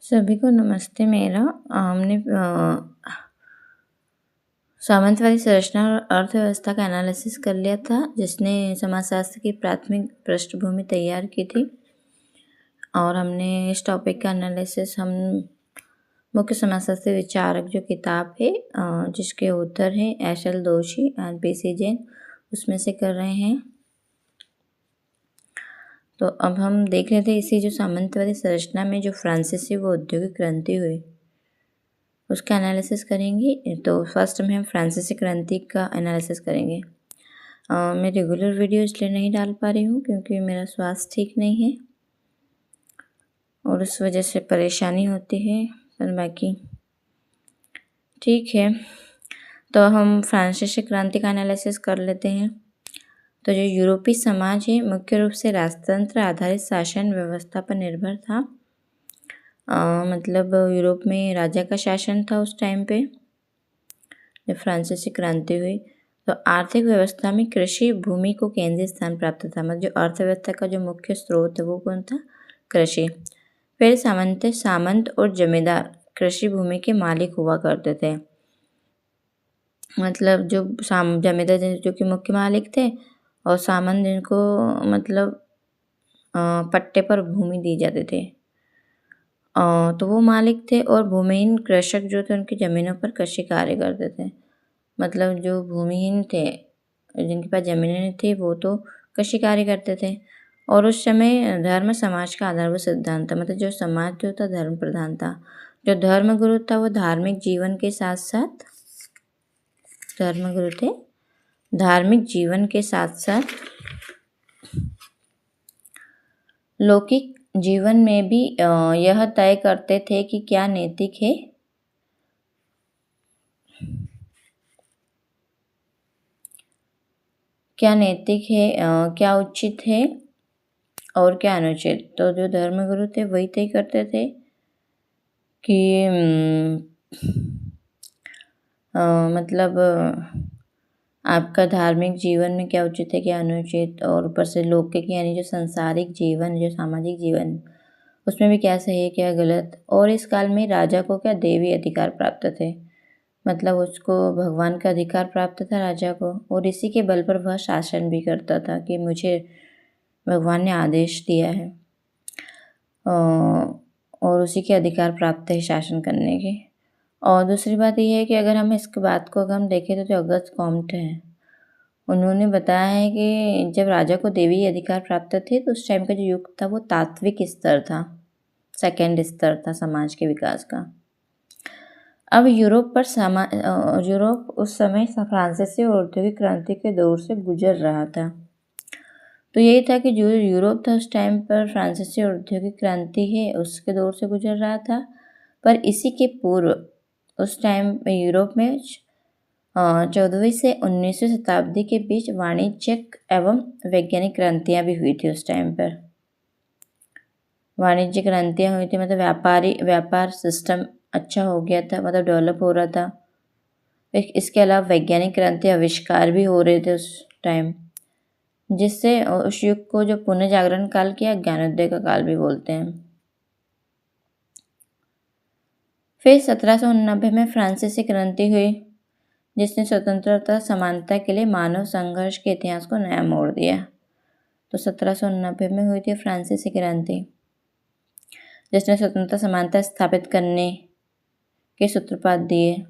सभी को नमस्ते मेरा। हमने सामंतवादी संरचना और अर्थव्यवस्था का एनालिसिस कर लिया था, जिसने समाजशास्त्र की प्राथमिक पृष्ठभूमि तैयार की थी। और हमने इस टॉपिक का एनालिसिस हम मुख्य समाजशास्त्री विचारक जो किताब है जिसके उत्तर हैं एशएल दोषी एंड पीसी जैन, उसमें से कर रहे हैं। तो अब हम देख रहे थे इसी जो सामंतवादी संरचना में जो फ्रांसीसी वो औद्योगिक क्रांति हुई उसका एनालिसिस करेंगे। तो फर्स्ट में हम फ्रांसीसी क्रांति का एनालिसिस करेंगे। मैं रेगुलर वीडियो इसलिए नहीं डाल पा रही हूँ क्योंकि मेरा स्वास्थ्य ठीक नहीं है और उस वजह से परेशानी होती है, पर बाकी ठीक है। तो हम फ्रांसीसी क्रांति का एनालिसिस कर लेते हैं। तो जो यूरोपीय समाज है मुख्य रूप से राजतंत्र आधारित शासन व्यवस्था पर निर्भर था। मतलब यूरोप में राजा का शासन था उस टाइम पे जब फ्रांसीसी क्रांति हुई। तो आर्थिक व्यवस्था में कृषि भूमि को केंद्रीय स्थान प्राप्त था। मतलब जो अर्थव्यवस्था का जो मुख्य स्रोत है वो कौन था? कृषि। फिर सामंत और जमींदार कृषि भूमि के मालिक हुआ करते थे। मतलब जो जमींदार जो कि मुख्य मालिक थे और सामंत जिनको मतलब पट्टे पर भूमि दी जाते थे, तो वो मालिक थे। और भूमिहीन कृषक जो थे उनकी ज़मीनों पर कृषि कार्य करते थे। मतलब जो भूमिहीन थे जिनके पास ज़मीनें नहीं थी वो तो कृषि कार्य करते थे। और उस समय धर्म समाज का आधारभूत सिद्धांत था। मतलब जो समाज जो था धर्म प्रधान था। जो धर्मगुरु था वो धार्मिक जीवन के साथ साथ लौकिक जीवन में भी यह तय करते थे कि क्या नैतिक है क्या उचित है और क्या अनुचित। तो जो धर्मगुरु थे वही तय करते थे कि मतलब आपका धार्मिक जीवन में क्या उचित है क्या अनुचित, और ऊपर से लौकिक यानी जो सांसारिक जीवन जो सामाजिक जीवन उसमें भी क्या सही है क्या गलत। और इस काल में राजा को क्या देवी अधिकार प्राप्त थे। मतलब उसको भगवान का अधिकार प्राप्त था राजा को, और इसी के बल पर वह शासन भी करता था कि मुझे भगवान ने आदेश दिया है और उसी के अधिकार प्राप्त है शासन करने के। और दूसरी बात यह है कि अगर हम इसके बात को अगर हम देखें तो जो अगस्त कॉम्ट हैं उन्होंने बताया है कि जब राजा को देवी अधिकार प्राप्त थे तो उस टाइम का जो युग था वो तात्विक स्तर था, सेकेंड स्तर था समाज के विकास का। अब यूरोप उस समय फ्रांसीसी और औद्योगिक क्रांति के दौर से गुजर रहा था। तो यही था कि जो यूरोप था उस टाइम पर फ्रांसीसी और औद्योगिक क्रांति है उसके दौर से गुजर रहा था। पर इसी के पूर्व उस टाइम यूरोप में 14वीं से 19वीं शताब्दी के बीच वाणिज्यिक एवं वैज्ञानिक क्रांतियाँ भी हुई थी। उस टाइम पर वाणिज्य क्रांतियाँ हुई थी, मतलब व्यापार सिस्टम अच्छा हो गया था, मतलब डेवलप हो रहा था। इसके अलावा वैज्ञानिक क्रांति आविष्कार भी हो रहे थे उस टाइम, जिससे उस युग को जो पुनः जागरण काल किया ज्ञानोदय का काल भी बोलते हैं। फिर 1789 में फ्रांसीसी क्रांति हुई जिसने स्वतंत्रता समानता के लिए मानव संघर्ष के इतिहास को नया मोड़ दिया। तो 1789 में हुई थी फ्रांसीसी क्रांति जिसने स्वतंत्रता समानता स्थापित करने के सूत्रपात दिए।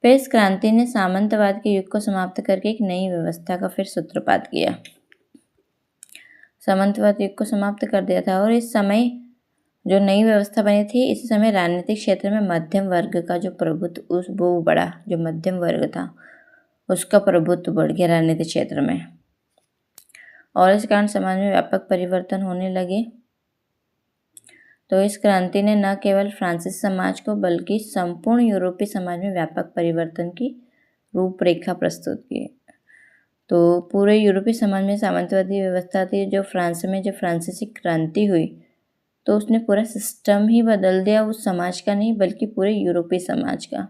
फिर इस क्रांति ने सामंतवाद के युग को समाप्त करके एक नई व्यवस्था का फिर सूत्रपात किया। सामंतवाद युग को समाप्त कर दिया था और इस समय जो नई व्यवस्था बनी थी इस समय राजनीतिक क्षेत्र में मध्यम वर्ग का जो प्रभुत्व वो बढ़ा। जो मध्यम वर्ग था उसका प्रभुत्व बढ़ गया राजनीतिक क्षेत्र में, और इस कारण समाज में व्यापक परिवर्तन होने लगे। तो इस क्रांति ने न केवल फ्रांसीसी समाज को बल्कि संपूर्ण यूरोपीय समाज में व्यापक परिवर्तन की रूपरेखा प्रस्तुत की। तो पूरे यूरोपीय समाज में सामंतवादी व्यवस्था थी। जो फ्रांस में जो फ्रांसीसी क्रांति हुई तो उसने पूरा सिस्टम ही बदल दिया, उस समाज का नहीं बल्कि पूरे यूरोपीय समाज का।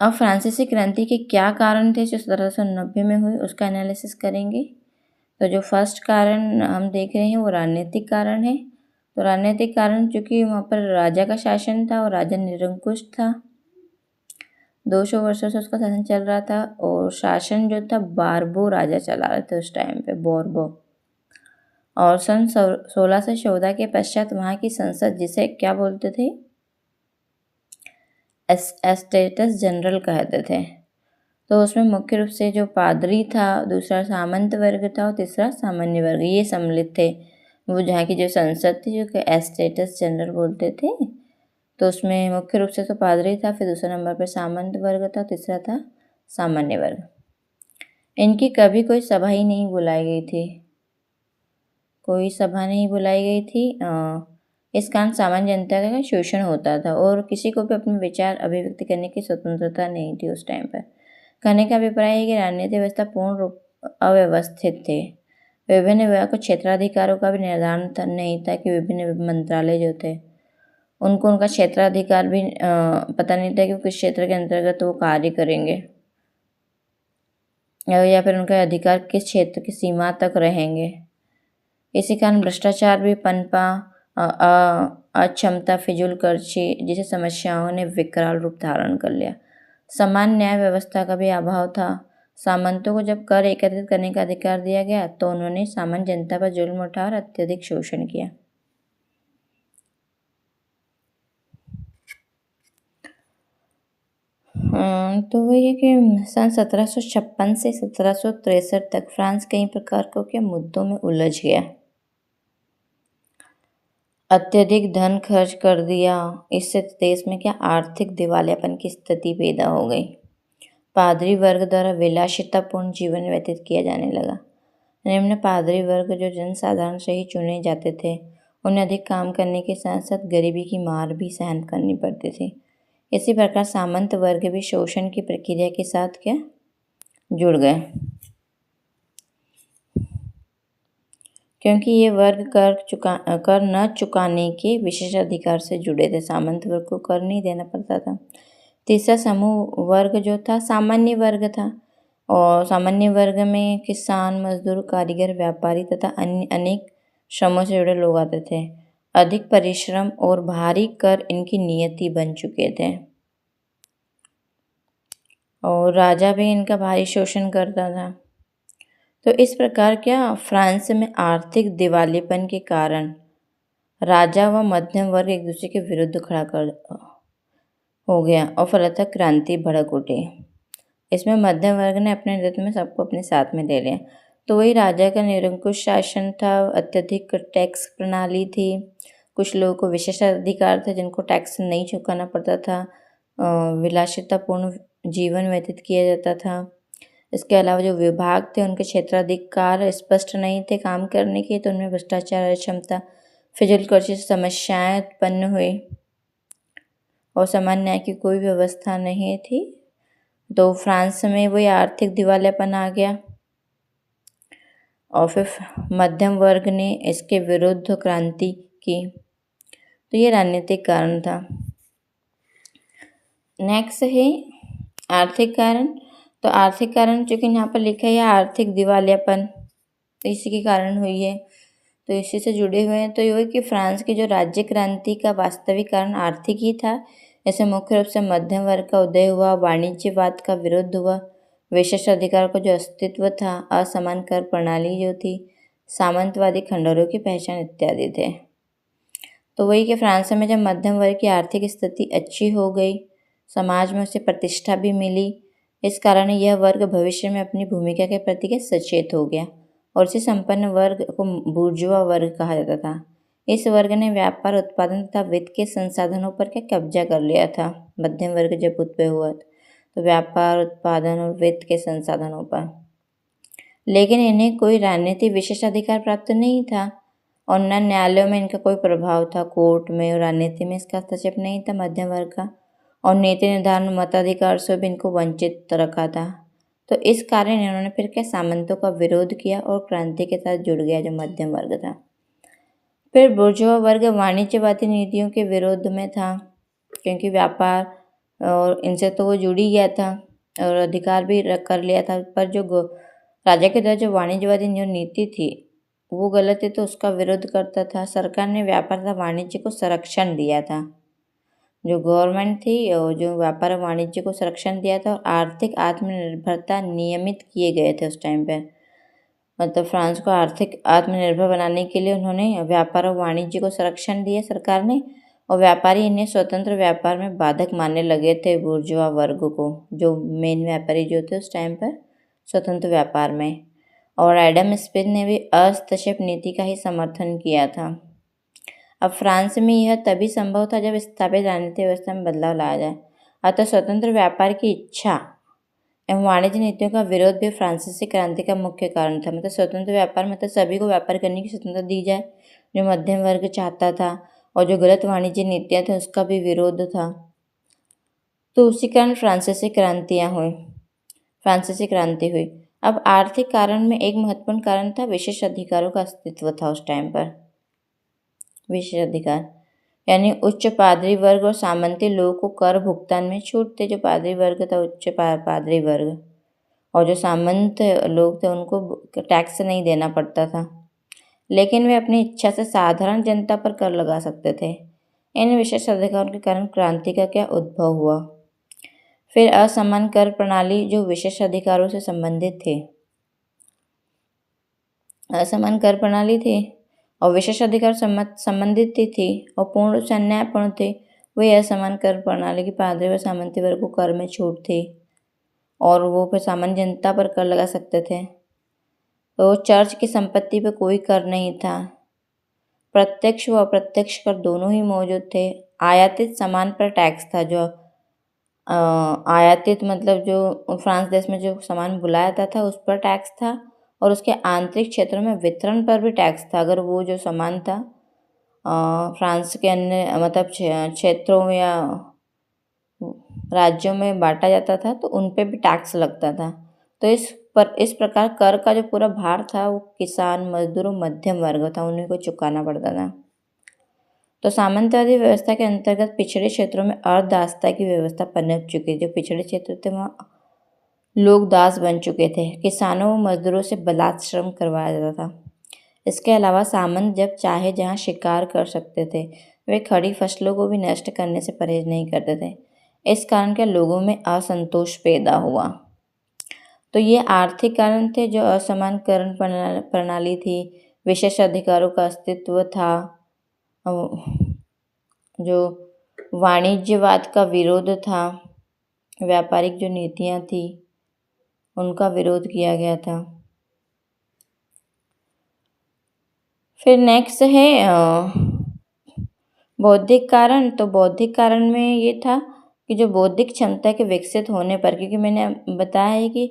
अब फ्रांसीसी क्रांति के क्या कारण थे जो 1790 में हुई उसका एनालिसिस करेंगे। तो जो फर्स्ट कारण हम देख रहे हैं वो राजनीतिक कारण है तो राजनीतिक कारण, चूंकि वहाँ पर राजा का शासन था और राजा निरंकुश था, 200 वर्षों से उसका शासन चल रहा था। और शासन जो था बारबो राजा चला रहे थे उस टाइम पे, बोरबो। और सन 1614 के पश्चात वहाँ की संसद, जिसे क्या बोलते थे, एस्टेटस जनरल कहते थे, तो उसमें मुख्य रूप से जो पादरी था, दूसरा सामंत वर्ग था और तीसरा सामान्य वर्ग, ये सम्मिलित थे। वो जहाँ की जो संसद थी, जो कि एस्टेटस जनरल बोलते थे, तो उसमें मुख्य रूप से तो पादरी था, फिर दूसरे नंबर पर सामंत वर्ग था, तीसरा था सामान्य वर्ग। इनकी कभी कोई सभा ही नहीं बुलाई गई थी, कोई सभा नहीं बुलाई गई थी। इस कारण सामान्य जनता का शोषण होता था और किसी को भी अपने विचार अभिव्यक्त करने की स्वतंत्रता नहीं थी उस टाइम पर। कहने का अभिप्राय है कि राजनीतिक व्यवस्था पूर्ण रूप अव्यवस्थित थे। विभिन्न विभाग को क्षेत्राधिकारों का भी निर्धारण नहीं था कि विभिन्न मंत्रालय जो थे उनको उनका क्षेत्राधिकार भी पता नहीं था कि किस क्षेत्र के अंतर्गत वो कार्य करेंगे या फिर उनका अधिकार किस क्षेत्र की सीमा तक रहेंगे। इसी कारण भ्रष्टाचार भी पनपा, अक्षमता, फिजूल खर्ची जैसी समस्याओं ने विकराल रूप धारण कर लिया। समान न्याय व्यवस्था का भी अभाव था। सामंतों को जब कर एकत्रित करने का अधिकार दिया गया तो उन्होंने सामान्य जनता पर जुल्म उठाया और अत्यधिक शोषण किया। तो वही है कि सन 1756 से 1763 तक फ्रांस कई प्रकार के मुद्दों में उलझ गया। अत्यधिक धन खर्च कर दिया, इससे देश में क्या आर्थिक दिवालियापन की स्थिति पैदा हो गई। पादरी वर्ग द्वारा विलासितापूर्ण जीवन व्यतीत किया जाने लगा। निम्न पादरी वर्ग जो जनसाधारण से ही चुने जाते थे, उन्हें अधिक काम करने के साथ साथ गरीबी की मार भी सहन करनी पड़ती थी। इसी प्रकार सामंत वर्ग भी शोषण की प्रक्रिया के साथ क्या जुड़ गए, क्योंकि ये वर्ग कर न चुकाने के विशेष अधिकार से जुड़े थे। सामंत वर्ग को कर नहीं देना पड़ता था। तीसरा समूह वर्ग जो था सामान्य वर्ग था, और सामान्य वर्ग में किसान, मजदूर, कारीगर, व्यापारी तथा अन्य अनेक श्रमों से जुड़े लोग आते थे। अधिक परिश्रम और भारी कर इनकी नियति बन चुके थे और राजा भी इनका भारी शोषण करता था। तो इस प्रकार क्या फ्रांस में आर्थिक दिवालियेपन के कारण राजा व मध्यम वर्ग एक दूसरे के विरुद्ध खड़ा कर हो गया और फलतः क्रांति भड़क उठी। इसमें मध्यम वर्ग ने अपने नेतृत्व में सबको अपने साथ में ले लिया। तो वही राजा का निरंकुश शासन था, अत्यधिक टैक्स प्रणाली थी, कुछ लोगों को विशेष अधिकार थे जिनको टैक्स नहीं चुकाना पड़ता था, विलासितापूर्ण जीवन व्यतीत किया जाता था। इसके अलावा जो विभाग थे उनके क्षेत्राधिकार स्पष्ट नहीं थे काम करने के, तो उनमें भ्रष्टाचार, अक्षमता, फिजूल खर्ची से समस्याएं उत्पन्न हुई और समान न्याय की कोई व्यवस्था नहीं थी। तो फ्रांस में वही आर्थिक दिवालियापन आ गया और फिर मध्यम वर्ग ने इसके विरुद्ध क्रांति की। तो ये राजनीतिक कारण था। नेक्स्ट है आर्थिक कारण। तो आर्थिक कारण चूँकि यहाँ पर लिखा है आर्थिक दिवालियापन, तो इसी के कारण हुई है, तो इसी से जुड़े हुए हैं। तो ये कि फ्रांस की जो राज्य क्रांति का वास्तविक कारण आर्थिक ही था। ऐसे मुख्य रूप से मध्यम वर्ग का उदय हुआ, वाणिज्यवाद का विरोध हुआ, विशेष अधिकार का जो अस्तित्व था, असमान कर प्रणाली जो थी, सामंतवादी खंडरों की पहचान इत्यादि थे। तो वही कि फ्रांस में जब मध्यम वर्ग की आर्थिक स्थिति अच्छी हो गई, समाज में उसे प्रतिष्ठा भी मिली, इस कारण यह वर्ग भविष्य में अपनी भूमिका के प्रति सचेत हो गया और इसी संपन्न वर्ग को बुर्जुआ वर्ग कहा जाता था। इस वर्ग ने व्यापार, उत्पादन तथा वित्त के संसाधनों पर कब्जा कर लिया था। मध्यम वर्ग जब उत्पन्न हुआ तो व्यापार, उत्पादन और वित्त के संसाधनों पर, लेकिन इन्हें कोई राजनीतिक विशेषाधिकार प्राप्त नहीं था और न न्यायालयों में इनका कोई प्रभाव था, कोर्ट में और राजनीति में इसका हस्तक्षेप नहीं था मध्यम वर्ग का, और नीति निर्धारण मताधिकार से भी इनको वंचित रखा था। तो इस कारण इन्होंने फिर क्या सामंतों का विरोध किया और क्रांति के साथ जुड़ गया जो मध्यम वर्ग था। फिर बुर्जुआ वर्ग वाणिज्यवादी नीतियों के विरोध में था, क्योंकि व्यापार और इनसे तो वो जुड़ ही गया था और अधिकार भी कर लिया था। पर जो राजा के द्वारा जो वाणिज्यवादी जो नीति थी वो गलत है तो उसका विरोध करता था। सरकार ने व्यापार तथा वाणिज्य को संरक्षण दिया था। जो गवर्नमेंट थी और जो व्यापार और वाणिज्य को संरक्षण दिया था और आर्थिक आत्मनिर्भरता नियमित किए गए थे उस टाइम पे। मतलब फ्रांस को आर्थिक आत्मनिर्भर बनाने के लिए उन्होंने व्यापार और वाणिज्य को संरक्षण दिया सरकार ने, और व्यापारी इन्हें स्वतंत्र व्यापार में बाधक मानने लगे थे बुर्जुआ वर्ग को, जो मेन व्यापारी जो थे उस टाइम पर स्वतंत्र व्यापार में। और एडम स्मिथ ने भी हस्तक्षेप नीति का ही समर्थन किया था। अब फ्रांस में यह तभी संभव था जब स्थापित राजनीतिक व्यवस्था में बदलाव लाया जाए। अतः स्वतंत्र व्यापार की इच्छा एवं वाणिज्य नीतियों का विरोध भी फ्रांसीसी क्रांति का मुख्य कारण था। मतलब स्वतंत्र व्यापार, मतलब सभी को व्यापार करने की स्वतंत्रता दी जाए, जो मध्यम वर्ग चाहता था, और जो गलत वाणिज्य नीतियाँ थी उसका भी विरोध था। तो उसी कारण फ्रांसीसी क्रांति हुई। अब आर्थिक कारण में एक महत्वपूर्ण कारण था विशेष अधिकारों का अस्तित्व था उस टाइम पर। विशेष अधिकार यानी उच्च पादरी वर्ग और सामंती लोगों को कर भुगतान में छूट थे। जो पादरी वर्ग था, उच्च पादरी वर्ग, और जो सामंत लोग थे उनको टैक्स नहीं देना पड़ता था, लेकिन वे अपनी इच्छा से साधारण जनता पर कर लगा सकते थे। इन विशेष अधिकारों के कारण क्रांति का क्या उद्भव हुआ? फिर असमान कर प्रणाली जो विशेष अधिकारों से संबंधित थे। असमान कर प्रणाली थी और विशेष अधिकार संबंधित थी और पूर्ण से अन्यायपूर्ण थे। वही असमान कर प्रणाली की पादरी व सामंती वर्ग को कर में छूट थी और वो फिर सामान्य जनता पर कर लगा सकते थे। तो चर्च की संपत्ति पर कोई कर नहीं था। प्रत्यक्ष व अप्रत्यक्ष कर दोनों ही मौजूद थे। आयातित सामान पर टैक्स था। जो आयातित मतलब जो फ्रांस देश में जो सामान बुलाया जाता था उस पर टैक्स था, और उसके आंतरिक क्षेत्रों में वितरण पर भी टैक्स था। अगर वो जो सामान था फ्रांस के अन्य मतलब क्षेत्रों या राज्यों में बांटा जाता था तो उन पे भी टैक्स लगता था। तो इस प्रकार कर का जो पूरा भार था वो किसान, मजदूरों, मध्यम वर्ग था, उन्हीं को चुकाना पड़ता था। तो सामंतवादी व्यवस्था के अंतर्गत पिछड़े क्षेत्रों में अर्धदासता की व्यवस्था पनप चुकी। जो पिछड़े क्षेत्र थे वहाँ लोग दास बन चुके थे। किसानों व मजदूरों से बलात् श्रम करवाया जाता था। इसके अलावा सामंत जब चाहे जहाँ शिकार कर सकते थे। वे खड़ी फसलों को भी नष्ट करने से परहेज नहीं करते थे। इस कारण के लोगों में असंतोष पैदा हुआ। तो ये आर्थिक कारण थे, जो असमानकरण प्रणाली थी, विशेष अधिकारों का अस्तित्व था, जो वाणिज्यवाद का विरोध था, व्यापारिक जो नीतियाँ थी उनका विरोध किया गया था। फिर नेक्स्ट है बौद्धिक कारण। तो बौद्धिक कारण में ये था कि जो बौद्धिक क्षमता के विकसित होने पर, क्योंकि मैंने बताया है कि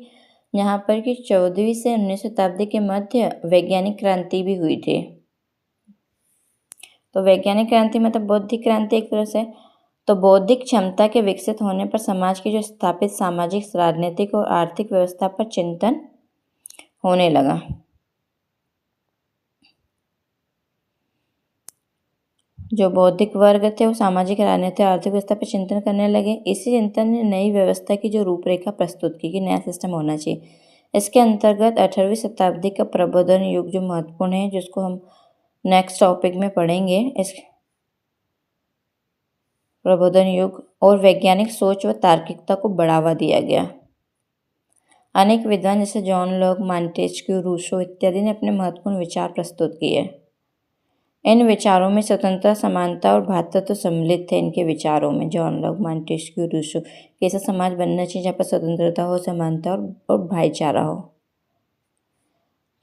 यहाँ पर कि 14वीं से 19वीं शताब्दी के मध्य वैज्ञानिक क्रांति भी हुई थी। तो वैज्ञानिक क्रांति मतलब बौद्धिक क्रांति एक तरह से। तो बौद्धिक क्षमता के विकसित होने पर समाज की जो स्थापित सामाजिक, राजनीतिक और आर्थिक व्यवस्था पर चिंतन होने लगा। जो बौद्धिक वर्ग थे वो सामाजिक, राजनीतिक, आर्थिक व्यवस्था पर चिंतन करने लगे। इसी चिंतन ने नई व्यवस्था की जो रूपरेखा प्रस्तुत की कि नया सिस्टम होना चाहिए। इसके अंतर्गत 18वीं शताब्दी का प्रबोधन युग जो महत्वपूर्ण है, जिसको हम नेक्स्ट टॉपिक में पढ़ेंगे। इस प्रबोधन युग और वैज्ञानिक सोच व तार्किकता को बढ़ावा दिया गया। अनेक विद्वान जैसे जॉन लॉक, मॉन्टेस्क्यू, रूसो इत्यादि ने अपने महत्वपूर्ण विचार प्रस्तुत किए। इन विचारों में स्वतंत्रता, समानता और भ्रातृत्व सम्मिलित थे। इनके विचारों में जॉन लॉक, मॉन्टेस्क्यू, रूसो कि ऐसा समाज बनना चाहिए जहाँ पर स्वतंत्रता हो, समानता और भाईचारा हो।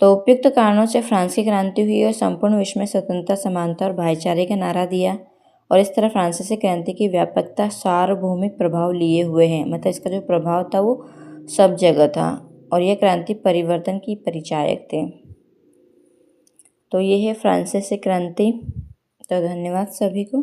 तो उपयुक्त कारणों से फ्रांस की क्रांति हुई और संपूर्ण विश्व में स्वतंत्रता, समानता और भाईचारे का नारा दिया। और इस तरह फ्रांसीसी क्रांति की व्यापकता सार्वभौमिक प्रभाव लिए हुए हैं। मतलब इसका जो प्रभाव था वो सब जगह था और यह क्रांति परिवर्तन की परिचायक थे। तो ये है फ्रांसीसी क्रांति। तो धन्यवाद सभी को।